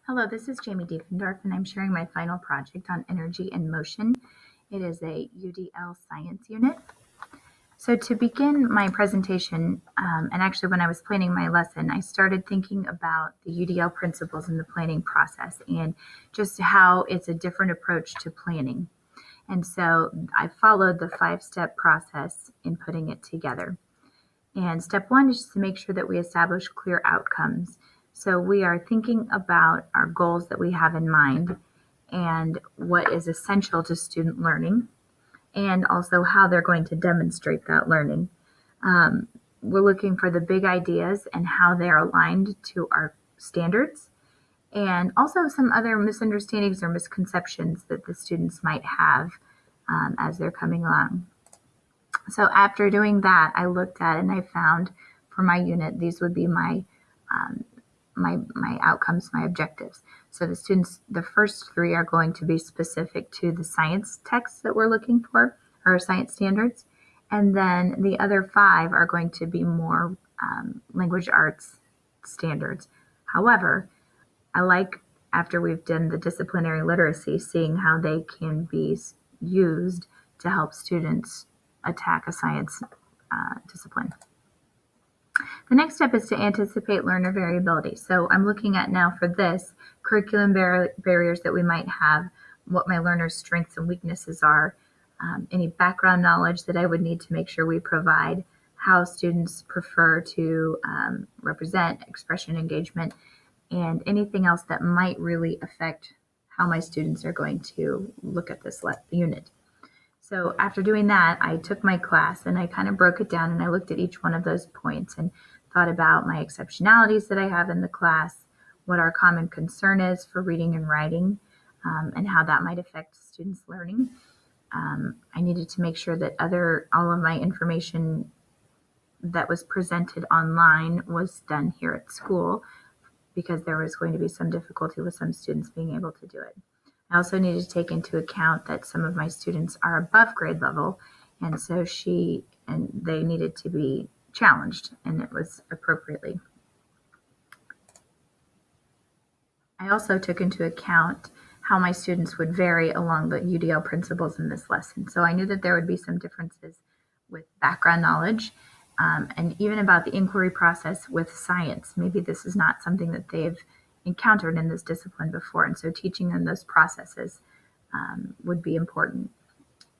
Hello, this is Jamie Diefendorf, and I'm sharing my final project on energy and motion. It is a UDL science unit. So to begin my presentation, and actually when I was planning my lesson, I started thinking about the UDL principles in the planning process and just how it's a different approach to planning. And so I followed the 5-step process in putting it together. And step one is to make sure that we establish clear outcomes. So we are thinking about our goals that we have in mind and what is essential to student learning, and also how they're going to demonstrate that learning. We're looking for the big ideas and how they're aligned to our standards, and also some other misunderstandings or misconceptions that the students might have as they're coming along. So after doing that, I looked at and I found for my unit, these would be um, my outcomes, my objectives. So the students, the first 3 are going to be specific to the science texts that we're looking for, or science standards. And then the other 5 are going to be more language arts standards. However, I like, after we've done the disciplinary literacy, seeing how they can be used to help students attack a science discipline. The next step is to anticipate learner variability. So I'm looking at now for this curriculum barriers that we might have, what my learners' strengths and weaknesses are, any background knowledge that I would need to make sure we provide, how students prefer to represent expression engagement, and anything else that might really affect how my students are going to look at this unit. So after doing that, I took my class and I kind of broke it down and I looked at each one of those points and thought about my exceptionalities that I have in the class, what our common concern is for reading and writing, and how that might affect students' learning. I needed to make sure that all of my information that was presented online was done here at school, because there was going to be some difficulty with some students being able to do it. I also needed to take into account that some of my students are above grade level, and so they needed to be challenged, and it was appropriately. I also took into account how my students would vary along the UDL principles in this lesson. So I knew that there would be some differences with background knowledge, and even about the inquiry process with science. Maybe this is not something that they've encountered in this discipline before, and so teaching them those processes would be important.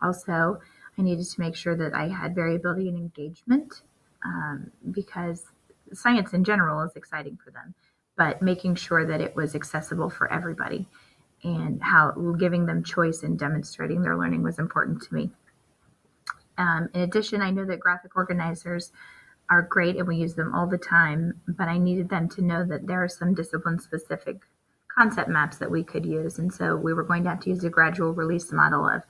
Also, I needed to make sure that I had variability in engagement, because science in general is exciting for them, but making sure that it was accessible for everybody, and how giving them choice and demonstrating their learning was important to me. In addition, I know that graphic organizers are great and we use them all the time, but I needed them to know that there are some discipline-specific concept maps that we could use. And so we were going to have to use a gradual release model of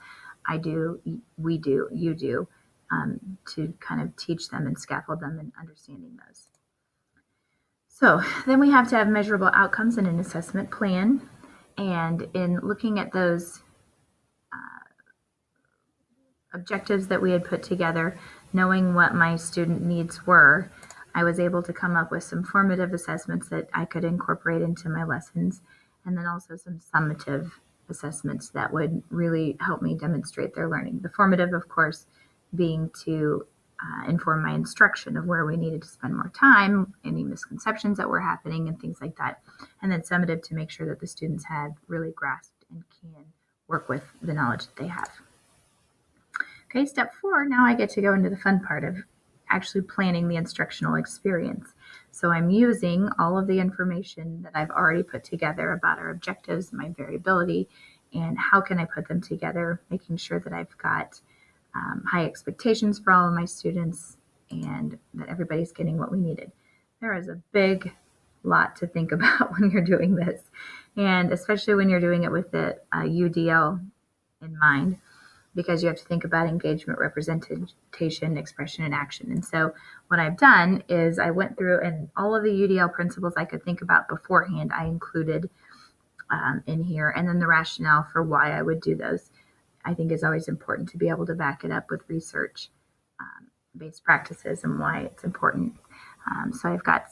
I do, we do, you do, to kind of teach them and scaffold them in understanding those. So then we have to have measurable outcomes in an assessment plan. And in looking at those objectives that we had put together, knowing what my student needs were, I was able to come up with some formative assessments that I could incorporate into my lessons, and then also some summative assessments that would really help me demonstrate their learning. The formative, of course, being to inform my instruction of where we needed to spend more time, any misconceptions that were happening, and things like that. And then summative to make sure that the students had really grasped and can work with the knowledge that they have. Okay, step 4, now I get to go into the fun part of actually planning the instructional experience. So I'm using all of the information that I've already put together about our objectives, my variability, and how can I put them together, making sure that I've got high expectations for all of my students and that everybody's getting what we needed. There is a big lot to think about when you're doing this, and especially when you're doing it with the UDL in mind, because you have to think about engagement, representation, expression, and action. And so what I've done is I went through, and all of the UDL principles I could think about beforehand, I included in here, and then the rationale for why I would do those. I think is always important to be able to back it up with research based practices and why it's important. So I've got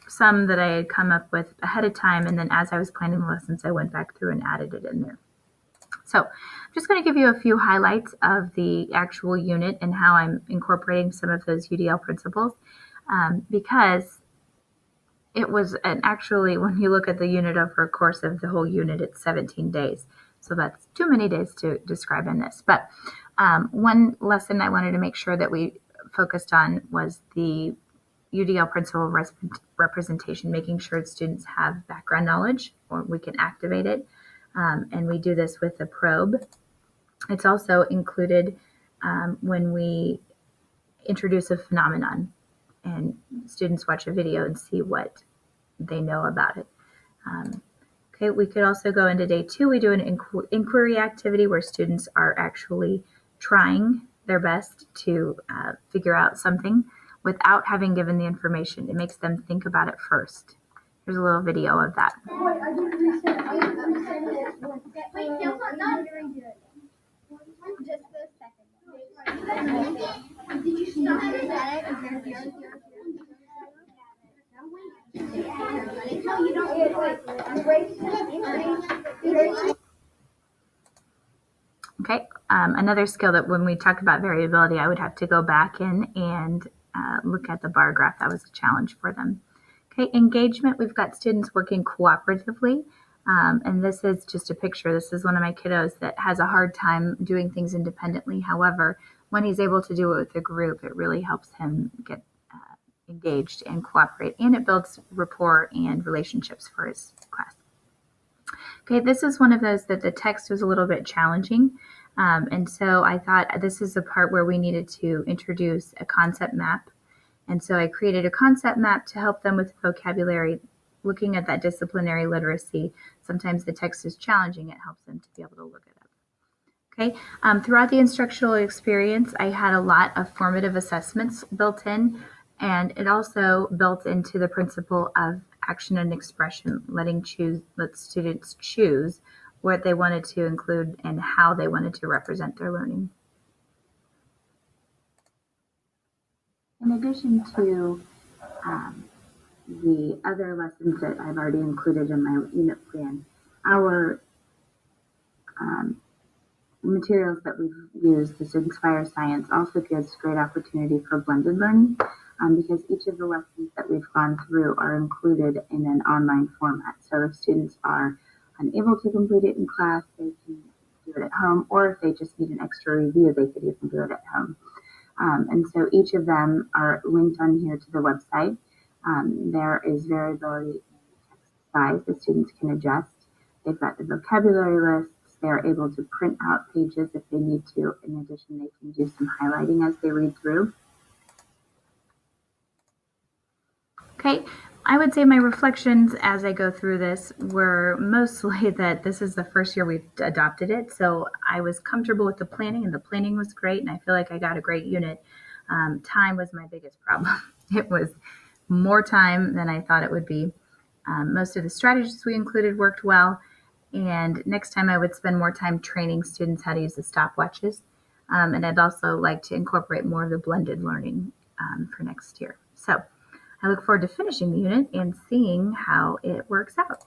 some that I had come up with ahead of time, and then as I was planning the lessons, I went back through and added it in there. So I'm just going to give you a few highlights of the actual unit and how I'm incorporating some of those UDL principles, because it was actually, when you look at the unit over a course of the whole unit, it's 17 days. So that's too many days to describe in this. But one lesson I wanted to make sure that we focused on was the UDL principle representation, making sure students have background knowledge, or we can activate it. And we do this with the probe. It's also included when we introduce a phenomenon and students watch a video and see what they know about it. Okay, we could also go into day 2. We do an inquiry activity where students are actually trying their best to figure out something without having given the information. It makes them think about it first. Here's a little video of that. Okay, another skill that when we talk about variability, I would have to go back in and look at the bar graph. That was a challenge for them. Okay, engagement, we've got students working cooperatively. And this is just a picture. This is one of my kiddos that has a hard time doing things independently. However, when he's able to do it with a group, it really helps him get engaged and cooperate, and it builds rapport and relationships for his class. Okay, this is one of those that the text was a little bit challenging. And so I thought this is a part where we needed to introduce a concept map. And so I created a concept map to help them with vocabulary, looking at that disciplinary literacy. Sometimes the text is challenging. It helps them to be able to look it up. Okay. Throughout the instructional experience, I had a lot of formative assessments built in, and it also built into the principle of action and expression, let students choose what they wanted to include and how they wanted to represent their learning. In addition to the other lessons that I've already included in my unit plan, our materials that we've used, this Inspire Science, also gives great opportunity for blended learning, because each of the lessons that we've gone through are included in an online format. So if students are unable to complete it in class, they can do it at home, or if they just need an extra review, they could even do it at home. And so each of them are linked on here to the website. There is variability in text size that students can adjust. They've got the vocabulary lists. They're able to print out pages if they need to. In addition, they can do some highlighting as they read through. Okay, I would say my reflections as I go through this were mostly that this is the first year we've adopted it. So I was comfortable with the planning, and the planning was great, and I feel like I got a great unit. Time was my biggest problem. It was more time than I thought it would be. Most of the strategies we included worked well. And next time I would spend more time training students how to use the stopwatches. And I'd also like to incorporate more of the blended learning for next year. So I look forward to finishing the unit and seeing how it works out.